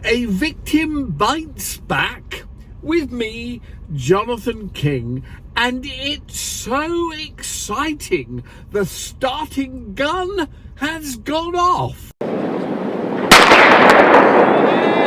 A victim bites back with me, Jonathan King, and it's so exciting. The starting gun has gone off.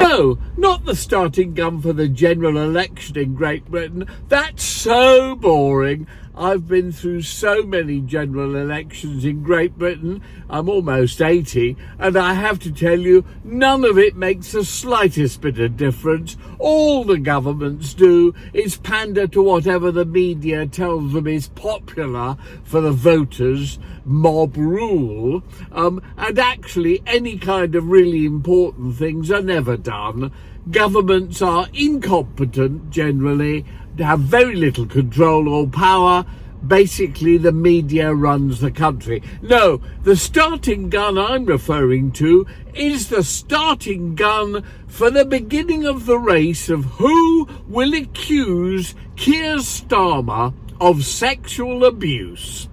No, not the starting gun for the general election in Great Britain. That's so boring. I've been through so many general elections in Great Britain. I'm almost 80, and I have to tell you, none of it makes the slightest bit of difference. All the governments do is pander to whatever the media tells them is popular for the voters, mob rule, and actually any kind of really important things are never done. Governments are incompetent generally, have very little control or power. Basically, the media runs the country. No, the starting gun I'm referring to is the starting gun for the beginning of the race of who will accuse Keir Starmer of sexual abuse.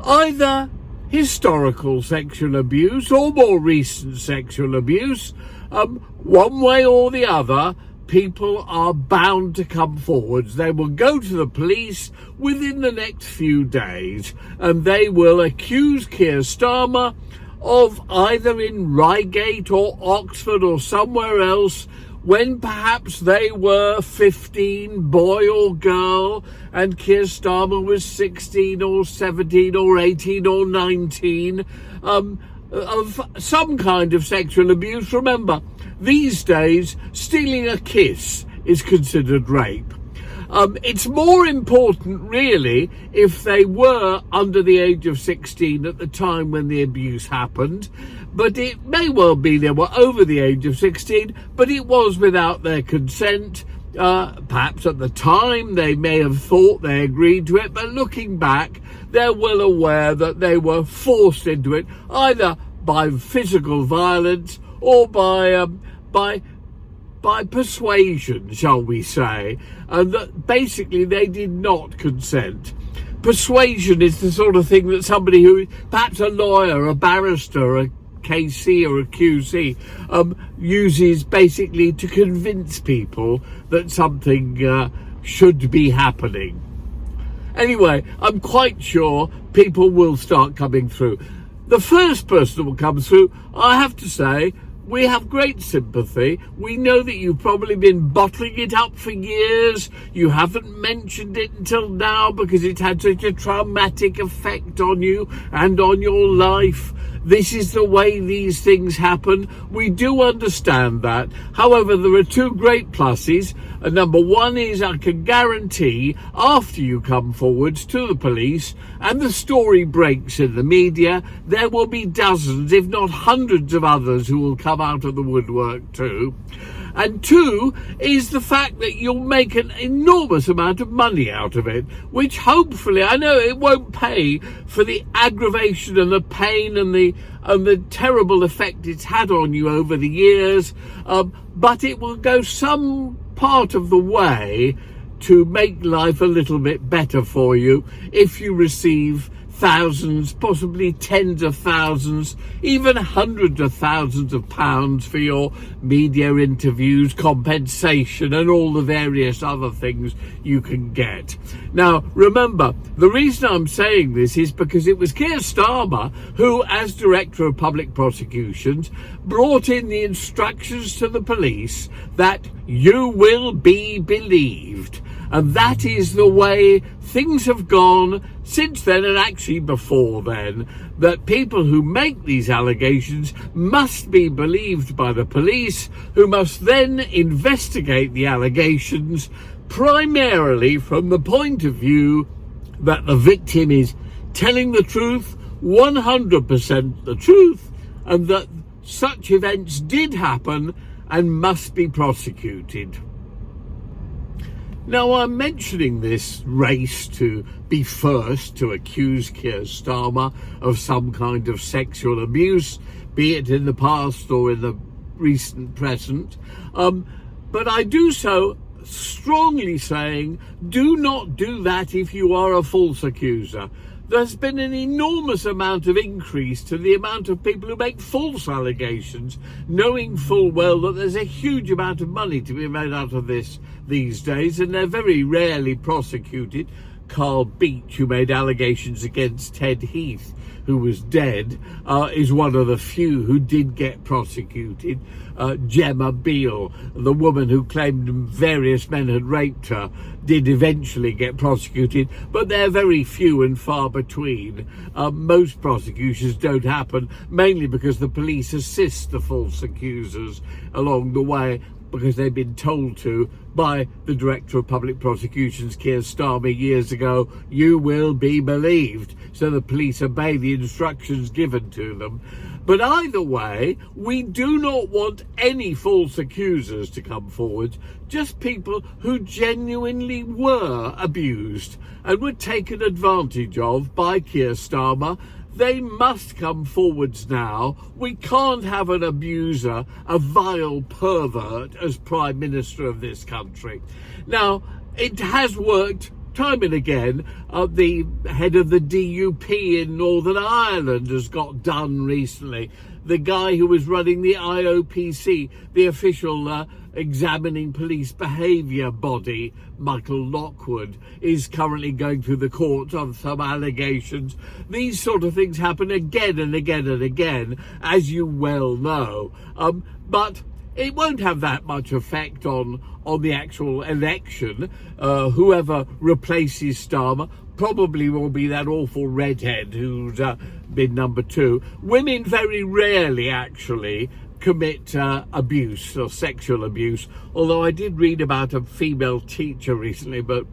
Either historical sexual abuse or more recent sexual abuse, one way or the other, people are bound to come forwards. They will go to the police within the next few days and they will accuse Keir Starmer of either in Reigate or Oxford or somewhere else, when perhaps they were 15, boy or girl, and Keir Starmer was 16 or 17 or 18 or 19, of some kind of sexual abuse. Remember, these days, stealing a kiss is considered rape. It's more important, really, if they were under the age of 16 at the time when the abuse happened. But it may well be they were over the age of 16, but it was without their consent. Perhaps at the time they may have thought they agreed to it, but looking back, they're well aware that they were forced into it, either by physical violence or by persuasion, shall we say, and that basically they did not consent. Persuasion is the sort of thing that somebody who, perhaps a lawyer, a barrister, a KC or a QC, uses basically to convince people that something should be happening. Anyway, I'm quite sure people will start coming through. The first person that will come through, I have to say, we have great sympathy. We know that you've probably been bottling it up for years. You haven't mentioned it until now because it's had such a traumatic effect on you and on your life. This is the way these things happen. We do understand that. However, there are two great pluses. Number one is I can guarantee after you come forwards to the police and the story breaks in the media, there will be dozens, if not hundreds of others who will come out of the woodwork too. And two is the fact that you'll make an enormous amount of money out of it, which hopefully, I know it won't pay for the aggravation and the pain and the terrible effect it's had on you over the years, but it will go some part of the way to make life a little bit better for you if you receive thousands, possibly tens of thousands, even hundreds of thousands of pounds for your media interviews, compensation, and all the various other things you can get. Now, remember, the reason I'm saying this is because it was Keir Starmer who, as Director of Public Prosecutions, brought in the instructions to the police that you will be believed. And that is the way things have gone since then, and actually before then, that people who make these allegations must be believed by the police, who must then investigate the allegations primarily from the point of view that the victim is telling the truth, 100% the truth, and that such events did happen and must be prosecuted. Now, I'm mentioning this race to be first to accuse Keir Starmer of some kind of sexual abuse, be it in the past or in the recent present, but I do so strongly saying, do not do that if you are a false accuser. there's been an enormous amount of increase to the amount of people who make false allegations, knowing full well that there's a huge amount of money to be made out of this these days, and they're very rarely prosecuted. Carl Beach, who made allegations against Ted Heath, who was dead, is one of the few who did get prosecuted. Gemma Beale, the woman who claimed various men had raped her, did eventually get prosecuted, but they're very few and far between. Most prosecutions don't happen, mainly because the police assist the false accusers along the way, because they've been told to by the Director of Public Prosecutions, Keir Starmer, years ago, you will be believed. So the police obey the instructions given to them. But either way, we do not want any false accusers to come forward, just people who genuinely were abused and were taken advantage of by Keir Starmer. They must come forwards now. We can't have an abuser, a vile pervert, as Prime Minister of this country. Now, it has worked time and again. The head of the DUP in Northern Ireland has got done recently. The guy who was running the IOPC, the official examining police behaviour body, Michael Lockwood, is currently going through the courts on some allegations. These sort of things happen again and again and again, as you well know. But it won't have that much effect on the actual election. Whoever replaces Starmer probably will be that awful redhead who's been number 2. Women very rarely actually commit abuse or sexual abuse, although I did read about a female teacher recently, but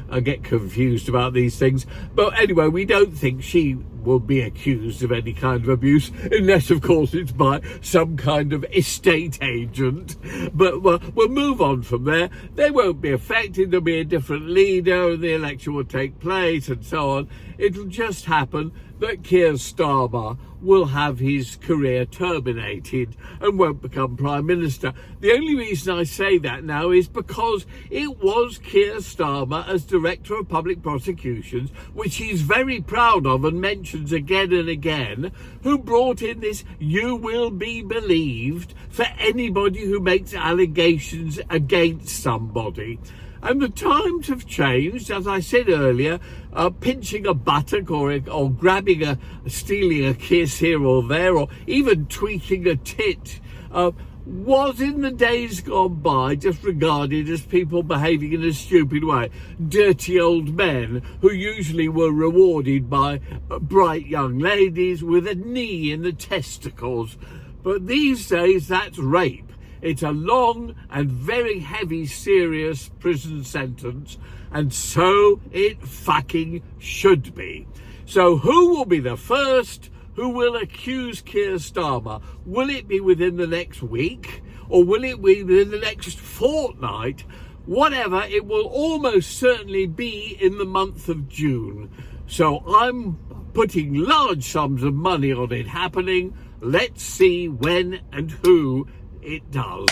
I get confused about these things. But anyway, we don't think she will be accused of any kind of abuse, unless of course it's by some kind of estate agent. But we'll move on from there. They won't be affected. There'll be a different leader and the election will take place and so on. It'll just happen that Keir Starmer will have his career terminated and won't become Prime Minister. The only reason I say that now is because it was Keir Starmer as Director of Public Prosecutions, which he's very proud of and mentions again and again, who brought in this "you will be believed" for anybody who makes allegations against somebody. And the times have changed, as I said earlier. Pinching a buttock or grabbing stealing a kiss here or there, or even tweaking a tit, was in the days gone by just regarded as people behaving in a stupid way. Dirty old men who usually were rewarded by bright young ladies with a knee in the testicles. But these days, that's rape. It's a long and very heavy, serious prison sentence, and so it fucking should be. So who will be the first who will accuse Keir Starmer? Will it be within the next week, or will it be within the next fortnight? Whatever, it will almost certainly be in the month of June. So I'm putting large sums of money on it happening. Let's see when and who it does.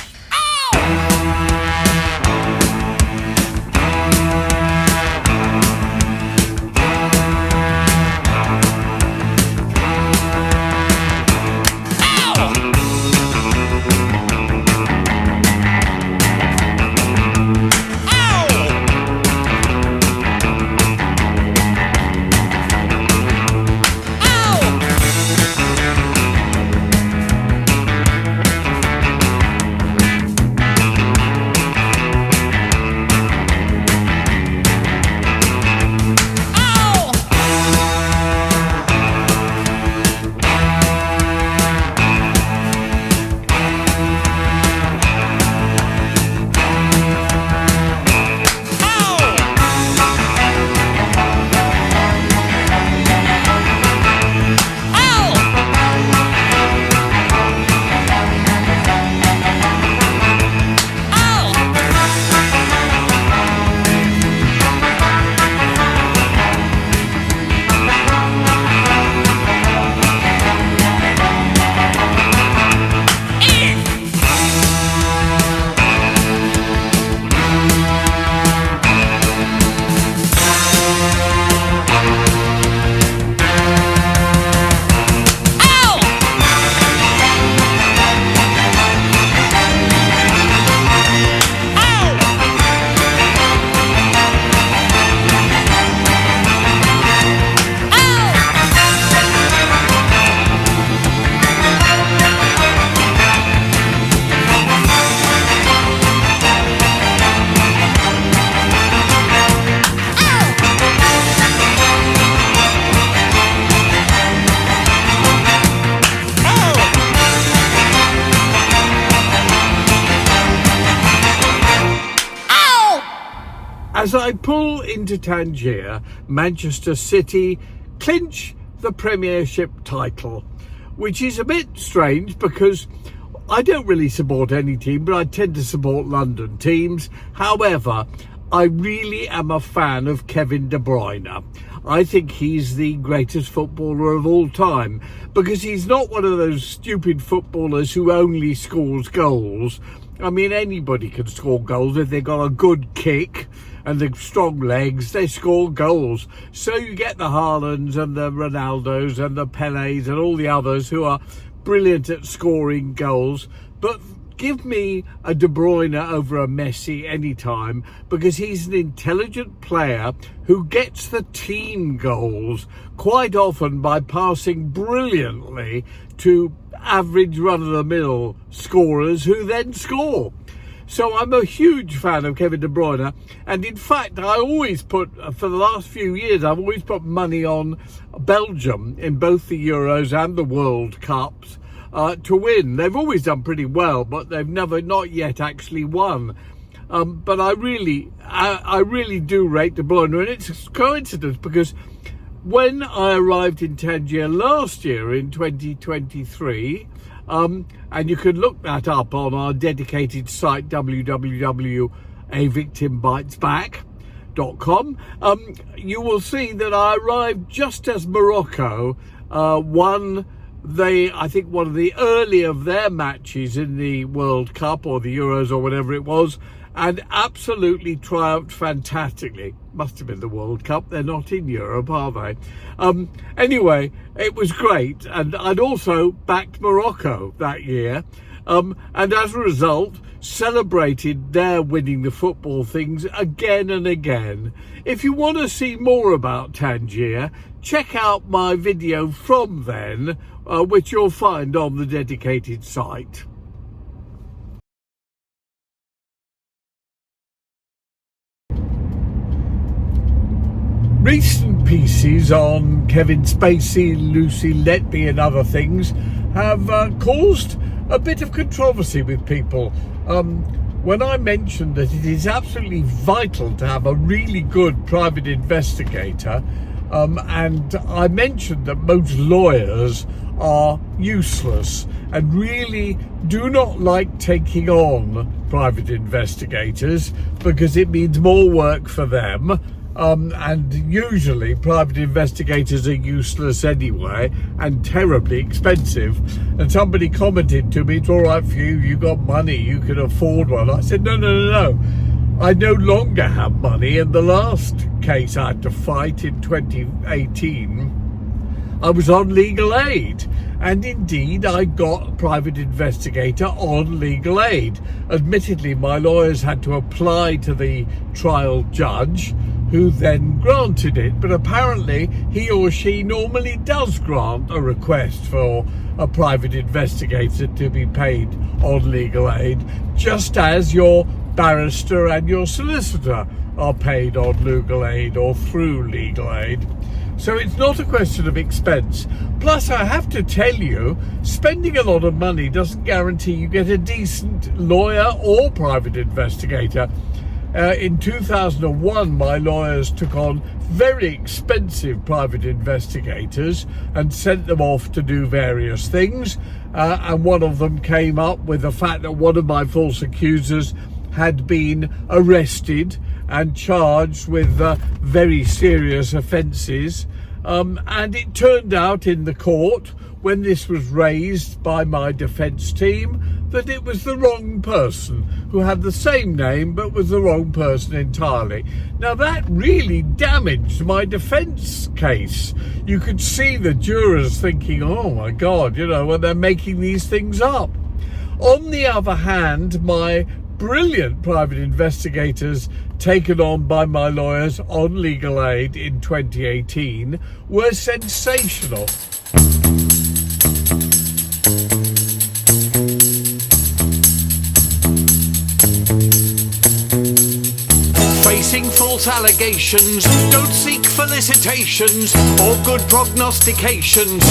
As I pull into Tangier, Manchester City clinch the Premiership title, which is a bit strange because I don't really support any team, but I tend to support London teams. However, I really am a fan of Kevin DeBruyne. I think he's the greatest footballer of all time because he's not one of those stupid footballers who only scores goals. I mean, anybody can score goals if they've got a good kick and the strong legs. They score goals. So you get the Haalands and the Ronaldos and the Pelés and all the others who are brilliant at scoring goals. But give me a De Bruyne over a Messi anytime, because he's an intelligent player who gets the team goals quite often by passing brilliantly to average run-of-the-mill scorers who then score. So I'm a huge fan of Kevin De Bruyne, and in fact I always put, for the last few years, I've always put money on Belgium in both the Euros and the World Cups to win. They've always done pretty well, but they've not yet actually won. But I really do rate De Bruyne, and it's a coincidence because when I arrived in Tangier last year in 2023, and you can look that up on our dedicated site www.avictimbitesback.com, you will see that I arrived just as Morocco won I think one of the early of their matches in the World Cup or the Euros or whatever it was, and absolutely triumphed fantastically. Must have been the World Cup. They're not in Europe, are they? Anyway, it was great. And I'd also backed Morocco that year. And as a result, celebrated their winning the football things again and again. If you want to see more about Tangier, check out my video from then, which you'll find on the dedicated site. Recent pieces on Kevin Spacey, Lucy Letby and other things have caused a bit of controversy with people. When I mentioned that it is absolutely vital to have a really good private investigator, and I mentioned that most lawyers are useless and really do not like taking on private investigators because it means more work for them. And usually private investigators are useless anyway and terribly expensive. And somebody commented to me, it's all right for you, you got money, you can afford one. I said, no. I no longer have money. In the last case I had to fight in 2018, I was on legal aid. And indeed, I got a private investigator on legal aid. Admittedly, my lawyers had to apply to the trial judge, who then granted it. But apparently, he or she normally does grant a request for a private investigator to be paid on legal aid, just as your barrister and your solicitor are paid on legal aid or through legal aid. So it's not a question of expense. Plus, I have to tell you, spending a lot of money doesn't guarantee you get a decent lawyer or private investigator. In 2001, my lawyers took on very expensive private investigators and sent them off to do various things. And one of them came up with the fact that one of my false accusers had been arrested and charged with very serious offences. And it turned out in the court, when this was raised by my defence team, that it was the wrong person who had the same name but was the wrong person entirely. Now that really damaged my defence case. You could see the jurors thinking, oh my God, when they're making these things up. On the other hand, my brilliant private investigators taken on by my lawyers on legal aid in 2018 were sensational. Facing false allegations, don't seek felicitations or good prognostications.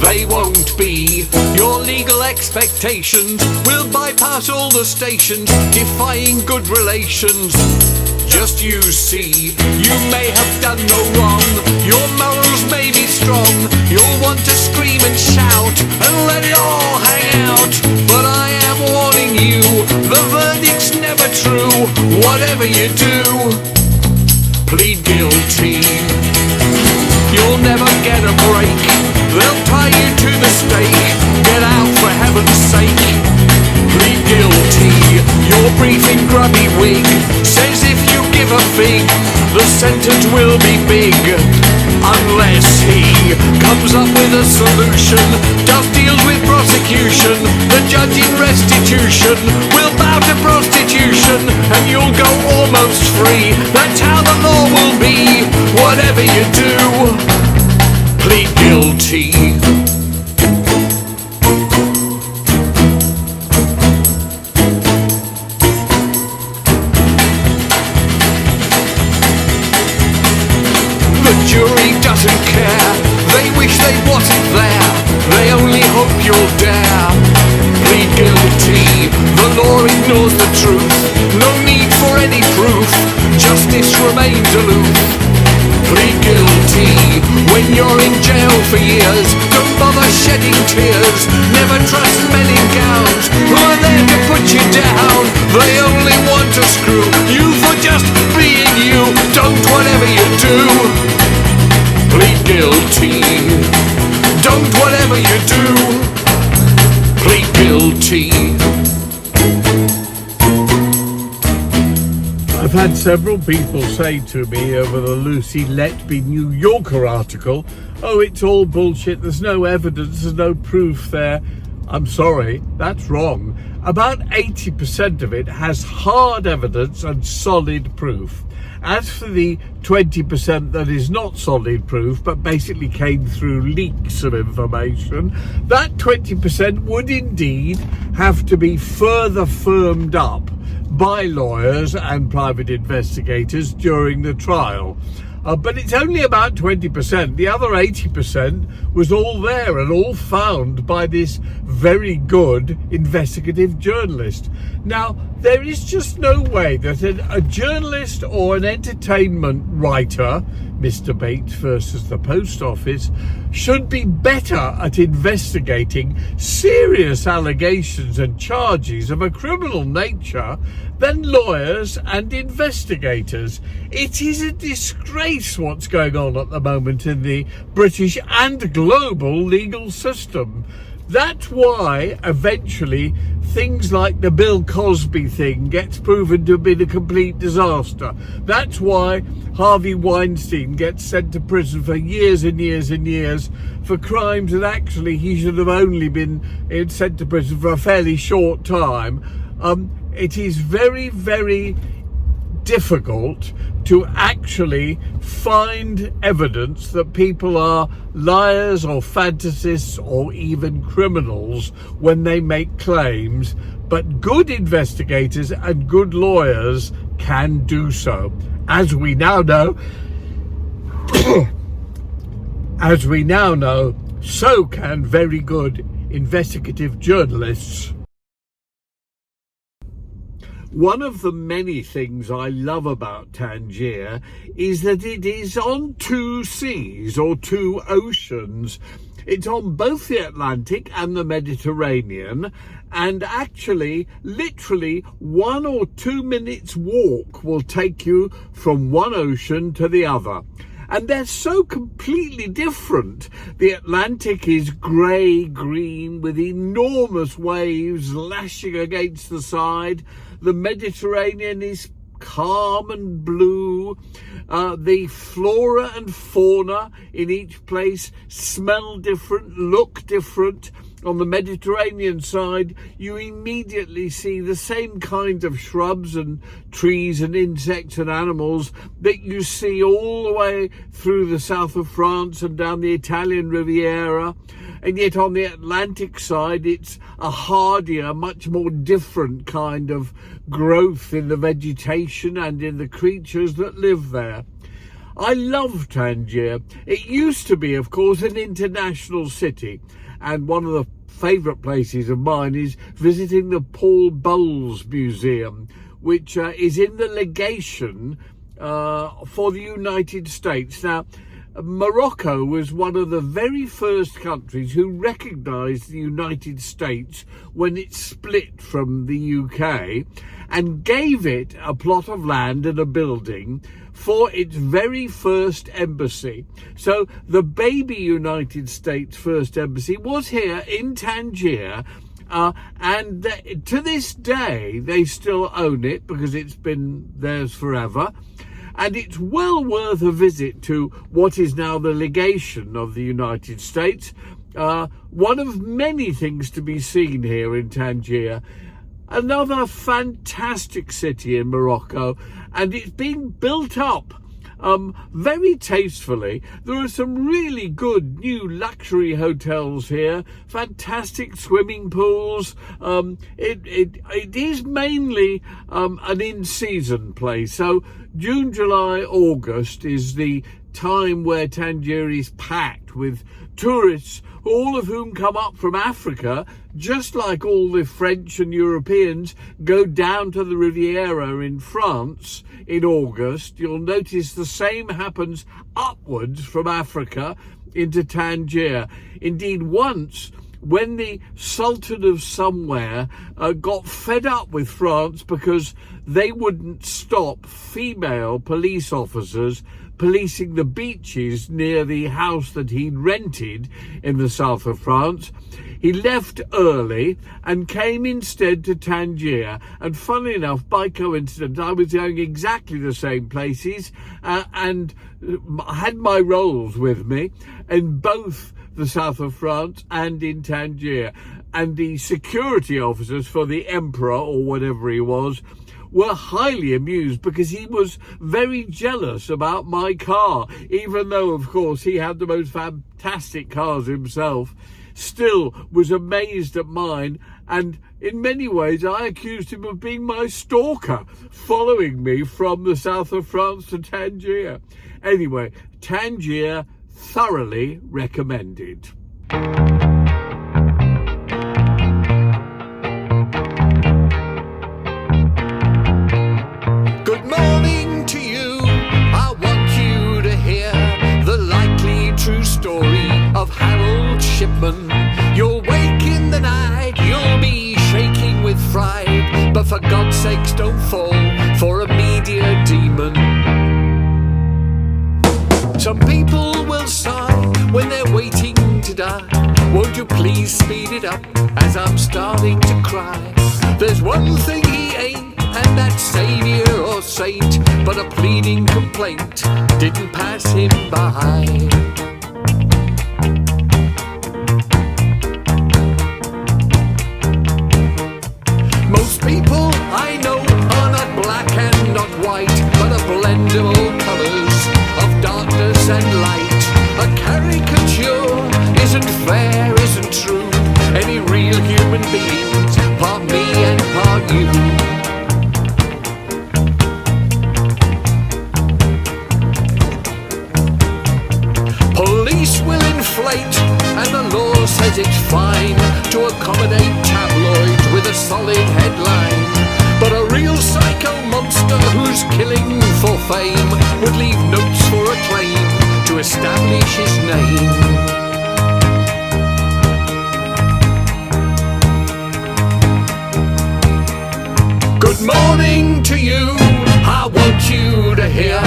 They won't be your legal expectations. We'll bypass all the stations, defying good relations. just you see. You may have done no wrong, your morals may be strong, you'll want to scream and shout and let it all hang out. But I am warning you, the verdict's never true. Whatever you do, plead guilty. You'll never get a break, they'll tie you to the stake. Get out for heaven's sake, plead guilty. Your briefing grubby wig says if you give a fig, the sentence will be big. Unless he comes up with a solution, does deals with prosecution, the judge in restitution will bow to prostitution, and you'll go almost free. That's how the law will be. Whatever you do, plead guilty. Jury doesn't care, they wish they wasn't there, they only hope you'll dare. Plead guilty, the law ignores the truth, no need for any proof, justice remains aloof. Plead guilty, when you're in jail for years, don't bother shedding tears, never trust men in gowns who are there to put you down. They only want to screw you for just being you. Don't whatever you do, plead guilty. Don't whatever you do, plead guilty. I've had several people say to me over the Lucy Letby New Yorker article, oh, it's all bullshit, there's no evidence, there's no proof there. I'm sorry, that's wrong. About 80% of it has hard evidence and solid proof. As for the 20% that is not solid proof, but basically came through leaks of information, that 20% would indeed have to be further firmed up by lawyers and private investigators during the trial. But it's only about 20%. The other 80% was all there and all found by this very good investigative journalist. Now, there is just no way that a journalist or an entertainment writer, Mr. Bates versus the Post Office, should be better at investigating serious allegations and charges of a criminal nature than lawyers and investigators. It is a disgrace what's going on at the moment in the British and global legal system. That's why eventually things like the Bill Cosby thing gets proven to have been a complete disaster. That's why Harvey Weinstein gets sent to prison for years and years and years for crimes that actually he should have only been sent to prison for a fairly short time. It is very, very difficult to actually find evidence that people are liars or fantasists or even criminals when they make claims, but good investigators and good lawyers can do so. As we now know, so can very good investigative journalists. One of the many things I love about Tangier is that it is on two seas or two oceans. It's on both the Atlantic and the Mediterranean, and actually, literally 1 or 2 minutes walk will take you from one ocean to the other. And they're so completely different. The Atlantic is grey-green with enormous waves lashing against the side. The Mediterranean is calm and blue. The flora and fauna in each place smell different, look different. On the Mediterranean side, you immediately see the same kind of shrubs and trees and insects and animals that you see all the way through the south of France and down the Italian Riviera. And yet on the Atlantic side, it's a hardier, much more different kind of growth in the vegetation and in the creatures that live there. I love Tangier. It used to be, of course, an international city, and one of the favourite places of mine is visiting the Paul Bowles Museum, which is in the legation for the United States. Now, Morocco was one of the very first countries who recognised the United States when it split from the UK and gave it a plot of land and a building for its very first embassy. So the baby United States first embassy was here in Tangier, and to this day they still own it because it's been theirs forever. And it's well worth a visit to what is now the legation of the United States. One of many things to be seen here in Tangier. Another fantastic city in Morocco, and it's being built up very tastefully. There are some really good new luxury hotels here, fantastic swimming pools. It is mainly an in-season place, so June, July, August is the time where Tangier is packed with tourists, all of whom come up from Africa, just like all the French and Europeans go down to the Riviera in France in August. You'll notice the same happens upwards from Africa into Tangier. Indeed, once, when the Sultan of somewhere got fed up with France because they wouldn't stop female police officers policing the beaches near the house that he'd rented in the south of France, he left early and came instead to Tangier. And funnily enough, by coincidence, I was going exactly the same places and had my rolls with me in both the south of France and in Tangier. And the security officers for the emperor, or whatever he was, were highly amused because he was very jealous about my car, even though, of course, he had the most fantastic cars himself. Still was amazed at mine, and in many ways I accused him of being my stalker, following me from the south of France to Tangier. Anyway, Tangier, thoroughly recommended. Good morning to you. I want you to hear the likely true story of Harold Shipman. You'll wake in the night, you'll be shaking with fright, but for God's sakes don't fall for a media demon. Some people will sigh when they're waiting to die. Won't you please speed it up as I'm starting to cry? There's one thing he ain't, and that's saviour or saint, but a pleading complaint didn't pass him by. Most people I know are not black and not white, but a blend of all colours, of darkness and light. A caricature isn't fair, isn't true. Any real human beings, part me and part you. Police will inflate, and the law says it's fine to accommodate tabloids with a solid headline. But a real psycho monster who's killing for fame would leave notes for a claim to establish his name. Good morning to you. I want you to hear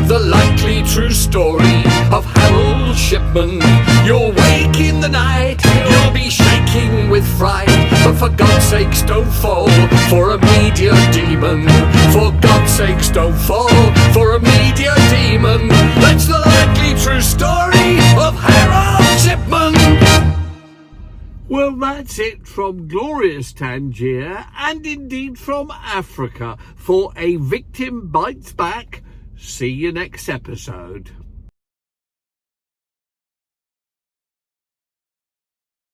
the likely true story of Harold Shipman. You'll wake in the night, you'll be shaking with fright, but for God's sakes don't fall for a media demon. For God's sakes don't fall for a media demon. That's the likely true story of Harold Shipman. Well, that's it from glorious Tangier, and indeed from Africa, for A Victim Bites Back. See you next episode.